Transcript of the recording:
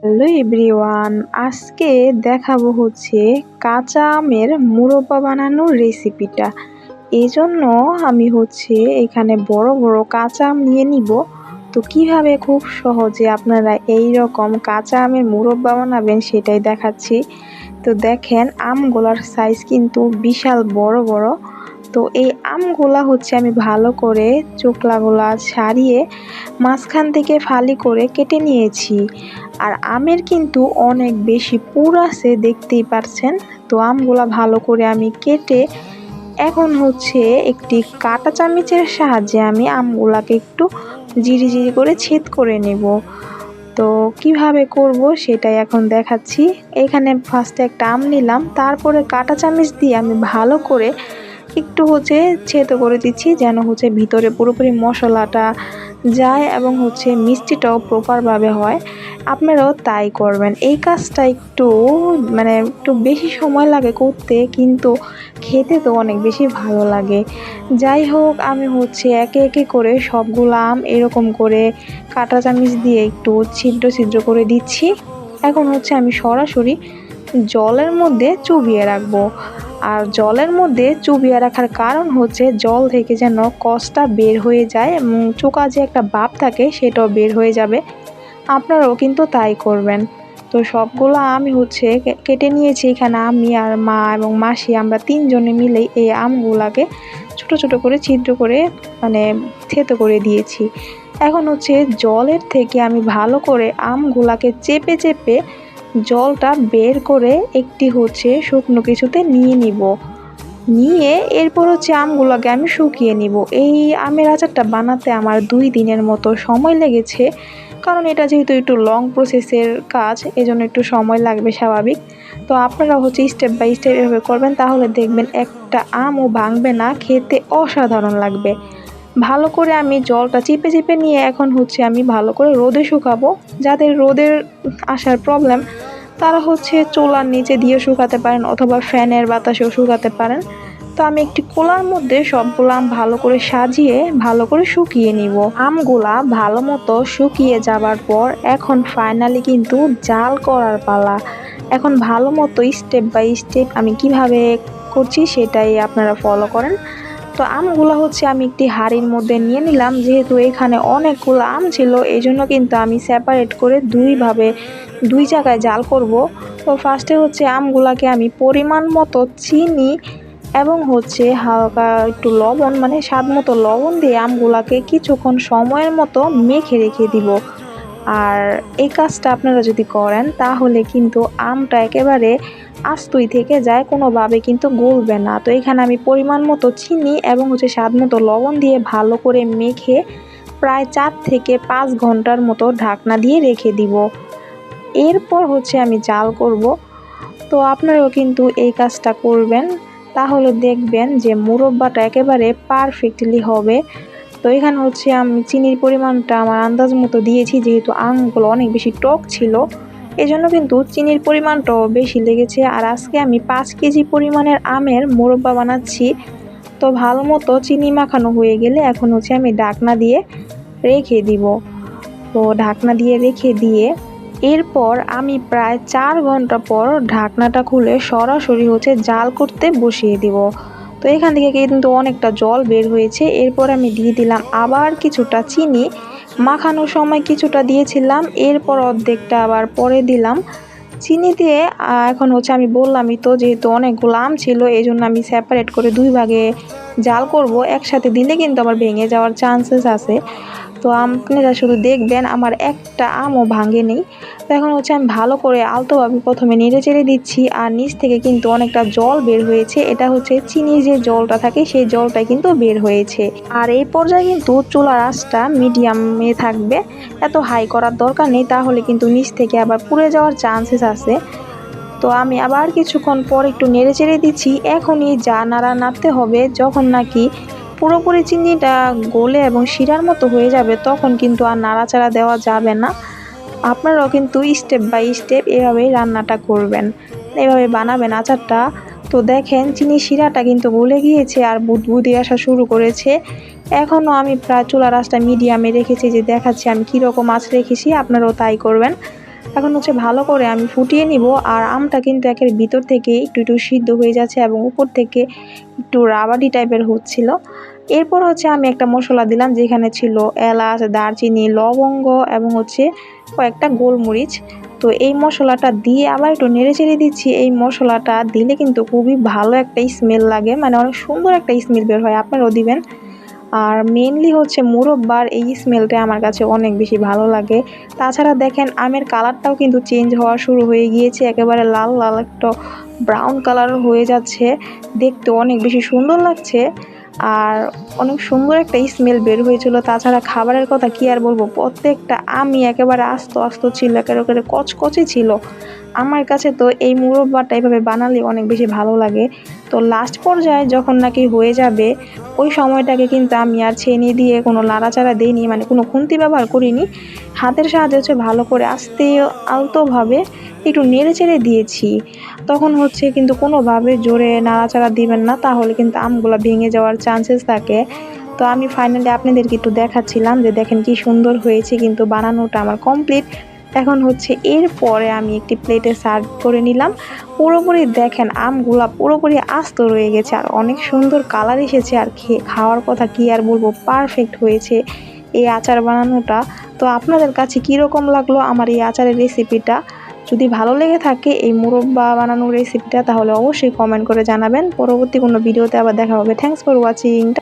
Hello everyone, আজকে দেখাবো হচ্ছে কাঁচা আমের মুরব্বা বানানোর রেসিপিটা। এই জন্য আমি হচ্ছে এখানে বড় বড় কাঁচা আম নিয়ে নিব। তো কিভাবে খুব সহজে আপনারা এই রকম কাঁচা আমের মুরব্বা বানাবেন সেটাই দেখাচ্ছি। তো দেখেন আমগুলার সাইজ কিন্তু বিশাল বড় বড়। তো এই আমগুলা হচ্ছে আমি ভালো করে চোকলাগুলা ছাড়িয়ে মাঝখান থেকে ফালি করে কেটে নিয়েছি। আর আমের কিন্তু অনেক বেশি পুর আছে, দেখতেই পারছেন। তো আমগুলা ভালো করে আমি কেটে এখন হচ্ছে একটি কাঁটা চামচের সাহায্যে আমি আমগুলাকে একটু জিরি জিরি করে ছেদ করে নেব। তো কিভাবে করব সেটাই এখন দেখাচ্ছি। এখানে ফার্স্টে একটা আম নিলাম, তারপরে কাঁটা চামচ দিয়ে আমি ভালো করে একটু হচ্ছে ছেদ করে দিচ্ছি, যেন হচ্ছে ভিতরে পুরোপুরি মশলাটা যায় এবং হচ্ছে মিষ্টিটাও প্রপারভাবে হয়। আপনারাও তাই করবেন। এই কাজটা একটু বেশি সময় লাগে করতে, কিন্তু খেতে তো অনেক বেশি ভালো লাগে। যাই হোক, আমি হচ্ছে একে একে করে সবগুলো আম এরকম করে কাঁটা চামচ দিয়ে একটু ছিদ্র ছিদ্র করে দিচ্ছি। এখন হচ্ছে আমি সরাসরি জলের মধ্যে চুবিয়ে রাখবো। আর জলের মধ্যে চুবিয়ে রাখার কারণ হচ্ছে জল থেকে যেন কষটা বের হয়ে যায় এবং চোকা যে একটা ভাব থাকে সেটাও বের হয়ে যাবে। আপনারাও কিন্তু তাই করবেন। তো সবগুলো আমি হচ্ছে কেটে নিয়েছি। এখানে আমি আর মা এবং মাসি আমরা তিনজনে মিলেই এই আমগুলাকে ছোট ছোট করে ছিদ্র করে থেতো করে দিয়েছি। এখন হচ্ছে জলের থেকে আমি ভালো করে আমগুলাকে চেপে চেপে জলটা বের করে একটি হচ্ছে শুকনো কিছুতে নিয়ে নিব। নিয়ে এরপর হচ্ছে আমগুলোকে আমি শুকিয়ে নিব। এই আমের আচারটা বানাতে আমার 2 দিনের মতো সময় লেগেছে, কারণ এটা যেহেতু একটু লং প্রসেসের কাজ, এজন্য একটু সময় লাগবে স্বাভাবিক। তো আপনারা হচ্ছে স্টেপ বাই স্টেপ এভাবে করবেন, তাহলে দেখবেন একটা আমও ভাঙবে না, খেতে অসাধারণ লাগবে। ভালো করে আমি জলটা চিপে চিপে নিয়ে এখন হচ্ছে আমি ভালো করে রোদে শুকাবো। যাদের রোদের আসার প্রবলেম তারা হচ্ছে চুলার নিচে দিয়ে শুকাতে পারেন অথবা ফ্যানের বাতাসেও শুকাতে পারেন। তো আমি একটি কোলার মধ্যে সবগুলো আম ভালো করে সাজিয়ে ভালো করে শুকিয়ে নিব। আমগুলা ভালো মতো শুকিয়ে যাবার পর এখন ফাইনালি কিন্তু জাল করার পালা। এখন ভালো মতো স্টেপ বাই স্টেপ আমি কিভাবে করছি সেটাই আপনারা ফলো করেন। তো আমগুলো হচ্ছে আমি একটি হাঁড়ির মধ্যে নিয়ে নিলাম। যেহেতু এখানে অনেকগুলো আম ছিল, এই জন্য কিন্তু আমি সেপারেট করে দুই জায়গায় জাল করব। তো ফার্স্টে হচ্ছে আমগুলাকে আমি পরিমাণ মতো চিনি এবং হচ্ছে হালকা একটু লবণ, স্বাদ মতো লবণ দিয়ে আমগুলাকে কিছুক্ষণ সময়ের মতো মেখে রেখে দিব। আর এই কাজটা আপনারা যদি করেন তাহলে কিন্তু আমটা একেবারে আস্তই থেকে যায়, কোনোভাবে কিন্তু গলবে না। তো এখানে আমি পরিমাণ মতো চিনি এবং হচ্ছে স্বাদ মতো লবণ দিয়ে ভালো করে মেখে প্রায় 4 থেকে 5 ঘন্টার মতো ঢাকনা দিয়ে রেখে দিব। এরপর হচ্ছে আমি জাল করব। তো আপনারাও কিন্তু এই কাজটা করবেন, তাহলে দেখবেন যে মুরব্বাটা একেবারে পারফেক্টলি হবে। তো এখানে হচ্ছে আমি চিনির পরিমাণটা আমার আন্দাজ মতো দিয়েছি, যেহেতু আমগুলো অনেক বেশি টক ছিল, এজন্য কিন্তু চিনির পরিমাণটাও বেশি লেগেছে। আর আজকে আমি 5 কেজি পরিমাণের আমের মুরব্বা বানাচ্ছি। তো ভালো মতো চিনি মাখানো হয়ে গেলে এখন হচ্ছে আমি ঢাকনা দিয়ে রেখে দিব। তো ঢাকনা দিয়ে রেখে দিয়ে এরপর আমি প্রায় 4 ঘন্টা পর ঢাকনাটা খুলে সরাসরি হচ্ছে জাল করতে বসিয়ে দিব। তো এখান থেকে কিন্তু অনেকটা জল বের হয়েছে। এরপর আমি দিয়ে দিলাম আবার কিছুটা চিনি। মাখানোর সময় কিছুটা দিয়েছিলাম, এরপর অর্ধেকটা আবার পরে দিলাম। চিনি দিয়ে এখন হচ্ছে আমি বললামই তো, যেহেতু অনেকগুলো আম ছিল এই জন্য আমি সেপারেট করে 2 ভাগে জাল করব। একসাথে দিলে কিন্তু আবার ভেঙে যাওয়ার চান্সেস আছে। তো আপনারা শুধু দেখবেন আমার একটা আমও ভাঙেনি। তো এখন হচ্ছে আমি ভালো করে আলতোভাবে প্রথমে নেড়ে চেড়ে দিচ্ছি, আর নিচ থেকে কিন্তু অনেকটা জল বের হয়েছে। এটা হচ্ছে চিনির যে জলটা থাকে সেই জলটাই কিন্তু বের হয়েছে। আর এই পর্যায়ে কিন্তু চুলার আঁচটা মিডিয়ামে থাকবে, এত হাই করার দরকার নেই, তাহলে কিন্তু নিচ থেকে আবার পুড়ে যাওয়ার চান্সেস আছে। তো আমি আবার কিছুক্ষণ পর একটু নেড়ে চেড়ে দিচ্ছি। এখনই নাড়তে হবে, যখন নাকি পুরোপুরি চিনিটা গলে এবং শিরার মতো হয়ে যাবে তখন কিন্তু আর নাড়াচাড়া দেওয়া যাবে না। আপনারাও কিন্তু স্টেপ বাই স্টেপ এভাবেই রান্নাটা করবেন, এভাবে বানাবেন আচারটা। তো দেখেন চিনি শিরাটা কিন্তু গলে গিয়েছে আর বুদবুদি আসা শুরু করেছে। এখনও আমি প্রায় চুলার আঁচটা মিডিয়ামে রেখেছি, যে দেখাচ্ছি আমি কীরকম আঁচ রেখেছি, আপনারাও তাই করবেন। এখন হচ্ছে ভালো করে আমি ফুটিয়ে নিব। আর আমটা কিন্তু একের ভিতর থেকে একটু একটু সিদ্ধ হয়ে যাচ্ছে এবং উপর থেকে একটু রাবারি টাইপের হচ্ছিল। এরপর হচ্ছে আমি একটা মশলা দিলাম, যেখানে ছিল এলাচ, দারচিনি, লবঙ্গ এবং হচ্ছে কয়েকটা গোলমরিচ। তো এই মশলাটা দিয়ে আবার একটু নেড়েচেড়ে দিচ্ছি। এই মশলাটা দিলে কিন্তু খুবই ভালো একটা স্মেল লাগে, মানে অনেক সুন্দর একটা স্মেল বের হয়, আপনারাও দিবেন। আর মেনলি হচ্ছে মুরব্বার এই স্মেলটা আমার কাছে অনেক বেশি ভালো লাগে। তাছাড়া দেখেন আমের কালারটাও কিন্তু চেঞ্জ হওয়া শুরু হয়ে গিয়েছে, একেবারে লাল লাল একটা ব্রাউন কালার হয়ে যাচ্ছে, দেখতে অনেক বেশি সুন্দর লাগছে। আর অনেক সুন্দর একটা স্মেল বের হয়েছিল। তাছাড়া খাবারের কথা কি আর বলবো, প্রত্যেকটা আমি একেবারে আস্ত আস্ত ছিল, একেবারে কচকচে ছিল। আমার কাছে তো এই মুরব্বাটা এভাবে বানালে অনেক বেশি ভালো লাগে। তো লাস্ট পর্যায়ে যখন নাকি হয়ে যাবে, ওই সময়টাকে কিন্তু আমি আর ছেনি দিয়ে কোনো নাড়াচাড়া দিইনি, মানে কোনো খুন্তি ব্যবহার করিনি। হাতের সাহায্যে হচ্ছে ভালো করে আস্তে আলতোভাবে একটু নেড়ে চেড়ে দিয়েছি। তখন হচ্ছে কিন্তু কোনোভাবে জোরে নাড়াচাড়া দিবেন না, তাহলে কিন্তু আমগুলো ভেঙে যাওয়ার চান্সেস থাকে। তো আমি ফাইনালি আপনাদেরকে একটু দেখাচ্ছিলাম যে দেখেন কি সুন্দর হয়েছে, কিন্তু বানানোটা আমার কমপ্লিট। এখন হচ্ছে এরপরে আমি একটি প্লেটে সার্ভ করে নিলাম। পুরোপুরি দেখেন আমগুলা পুরোপুরি আস্ত রয়ে গেছে আর অনেক সুন্দর কালার এসেছে। আর খাওয়ার কথা কি আর বলবো, পারফেক্ট হয়েছে এই আচার বানানোটা। তো আপনাদের কাছে কীরকম লাগলো আমার এই আচারের রেসিপিটা? যদি ভালো লেগে থাকে এই মুরব্বা বানানোর রেসিপিটা, তাহলে অবশ্যই কমেন্ট করে জানাবেন। পরবর্তী কোনো ভিডিওতে আবার দেখা হবে। Thanks for watching.